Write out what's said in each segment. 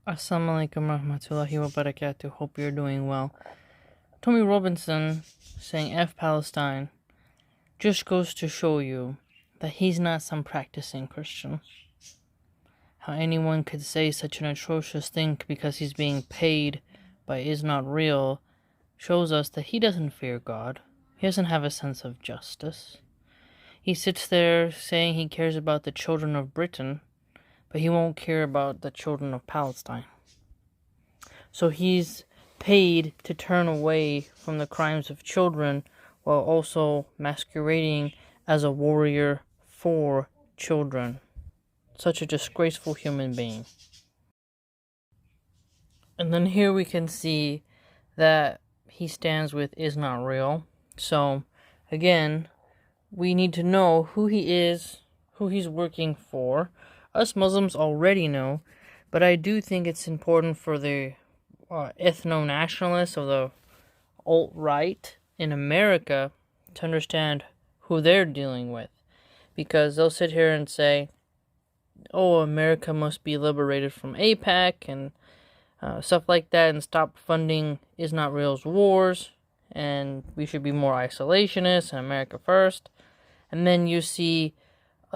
Assalamu alaikum warahmatullahi wabarakatuh. Hope you're doing well. Tommy Robinson saying F Palestine just goes to show you that he's not some practicing Christian. How anyone could say such an atrocious thing because he's being paid by is not real shows us that he doesn't fear God. He doesn't have a sense of justice. He sits there saying he cares about the children of Britain, but he won't care about the children of Palestine. So he's paid to turn away from the crimes of children while also masquerading as a warrior for children. Such a disgraceful human being. And then here we can see that he stands with is not real. So, again, we need to know who he is, who he's working for. Us Muslims already know, but I do think it's important for the ethno-nationalists of the alt-right in America to understand who they're dealing with. Because they'll sit here and say, oh, America must be liberated from AIPAC and stuff like that and stop funding is not real's wars, and we should be more isolationist and America first. And then you see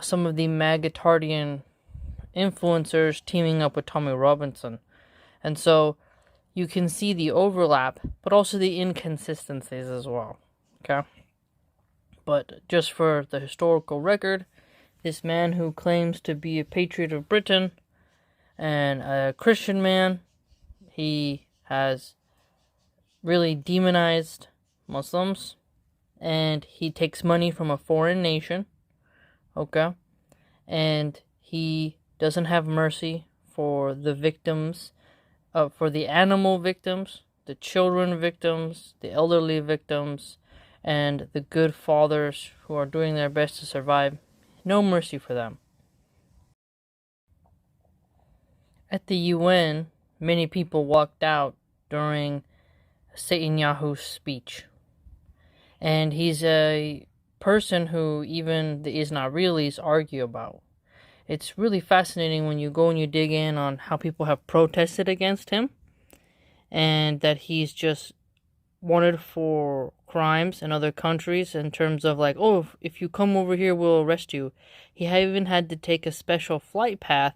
some of the MAGA-tardian influencers teaming up with Tommy Robinson. And so you can see the overlap, but also the inconsistencies as well. Okay? But just for the historical record, this man who claims to be a patriot of Britain and a Christian man, he has really demonized Muslims, and he takes money from a foreign nation, okay? And he doesn't have mercy for the victims, for the animal victims, the children victims, the elderly victims, and the good fathers who are doing their best to survive. No mercy for them. At the UN, many people walked out during Netanyahu's speech. And he's a person who even the is not realies argue about. It's really fascinating when you go and you dig in on how people have protested against him, and that he's just wanted for crimes in other countries in terms of like, oh, if you come over here, we'll arrest you. He even had to take a special flight path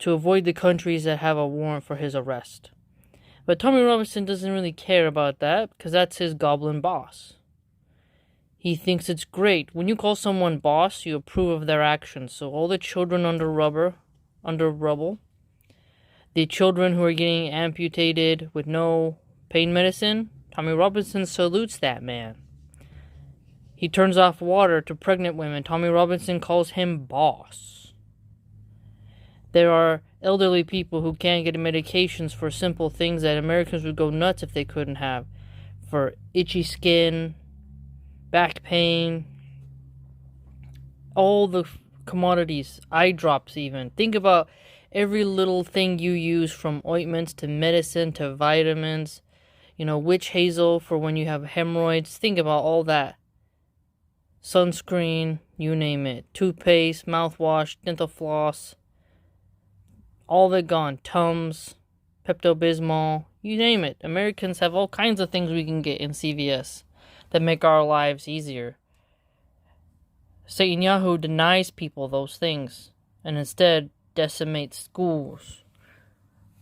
to avoid the countries that have a warrant for his arrest. But Tommy Robinson doesn't really care about that because that's his goblin boss. He thinks it's great. When you call someone boss, you approve of their actions. So all the children under rubble, the children who are getting amputated with no pain medicine, Tommy Robinson salutes that man. He turns off water to pregnant women. Tommy Robinson calls him boss. There are elderly people who can't get medications for simple things that Americans would go nuts if they couldn't have. For itchy skin, back pain, all the commodities, eye drops even. Think about every little thing you use, from ointments to medicine to vitamins. Witch hazel for when you have hemorrhoids. Think about all that. Sunscreen, you name it. Toothpaste, mouthwash, dental floss. All of it gone. Tums, Pepto-Bismol, you name it. Americans have all kinds of things we can get in CVS that make our lives easier. Netanyahu denies people those things and instead decimates schools.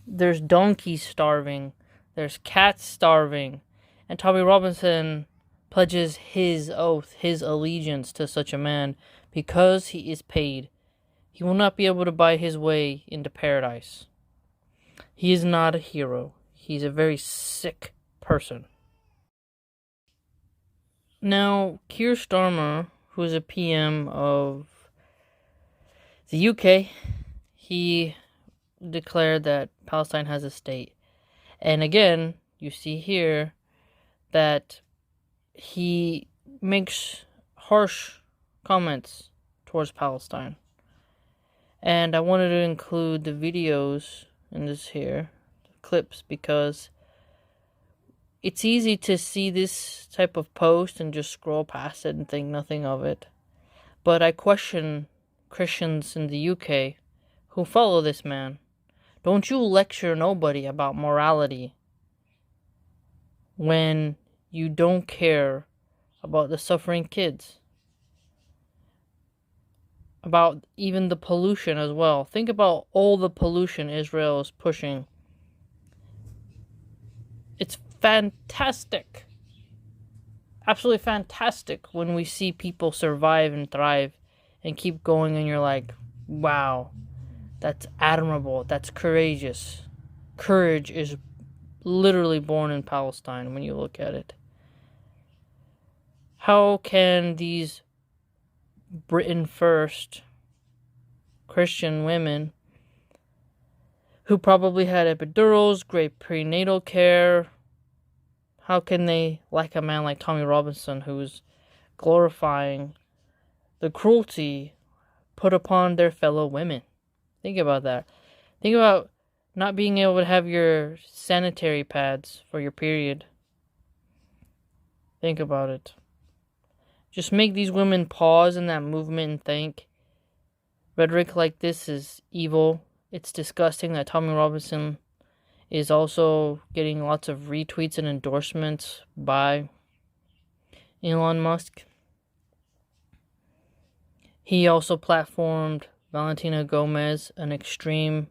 There's donkeys starving. There's cats starving. And Tommy Robinson pledges his oath, his allegiance to such a man because he is paid. He will not be able to buy his way into paradise. He is not a hero. He's a very sick person. Now, Keir Starmer, who is a PM of the UK, he declared that Palestine has a state. And again, you see here that he makes harsh comments towards Palestine. And I wanted to include the videos in this here, clips, because it's easy to see this type of post and just scroll past it and think nothing of it. But I question Christians in the UK who follow this man. Don't you lecture nobody about morality when you don't care about the suffering kids. About even the pollution as well. Think about all the pollution Israel is pushing. It's fantastic. Absolutely fantastic when we see people survive and thrive and keep going, and you're like, wow, that's admirable, that's courageous. Courage is literally born in Palestine when you look at it. How can these Britain first Christian women who probably had epidurals, great prenatal care, how can they like a man like Tommy Robinson who's glorifying the cruelty put upon their fellow women? Think about that. Think about not being able to have your sanitary pads for your period. Think about it. Just make these women pause in that movement and think. Rhetoric like this is evil. It's disgusting that Tommy Robinson is also getting lots of retweets and endorsements by Elon Musk. He also platformed Valentina Gomez, an extreme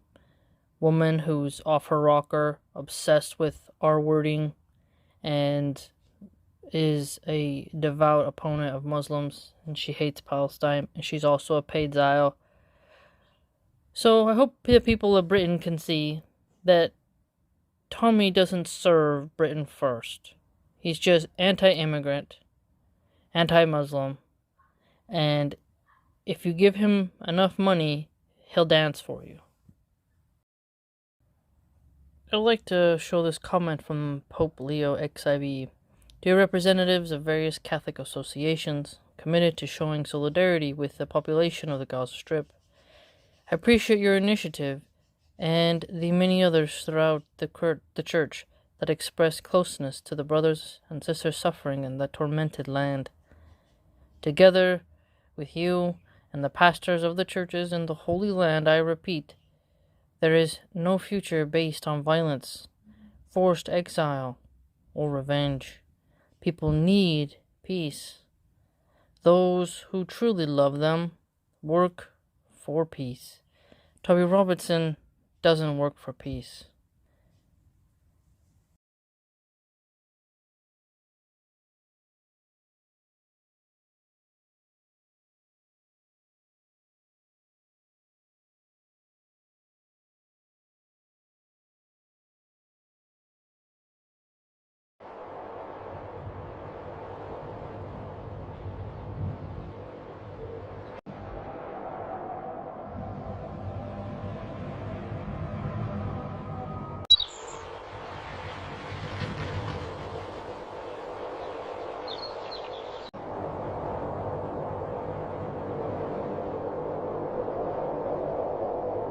woman who's off her rocker, obsessed with R-wording, and is a devout opponent of Muslims, and she hates Palestine, and she's also a paid Zio. So I hope the people of Britain can see that Tommy doesn't serve Britain first. He's just anti-immigrant, anti-Muslim, and if you give him enough money, he'll dance for you. I'd like to show this comment from Pope Leo XIV. Dear representatives of various Catholic associations committed to showing solidarity with the population of the Gaza Strip, I appreciate your initiative and the many others throughout the Church that express closeness to the brothers and sisters suffering in that tormented land. Together with you and the pastors of the churches in the Holy Land, I repeat, there is no future based on violence, forced exile, or revenge. People need peace. Those who truly love them work for peace. Tommy Robinson doesn't work for peace.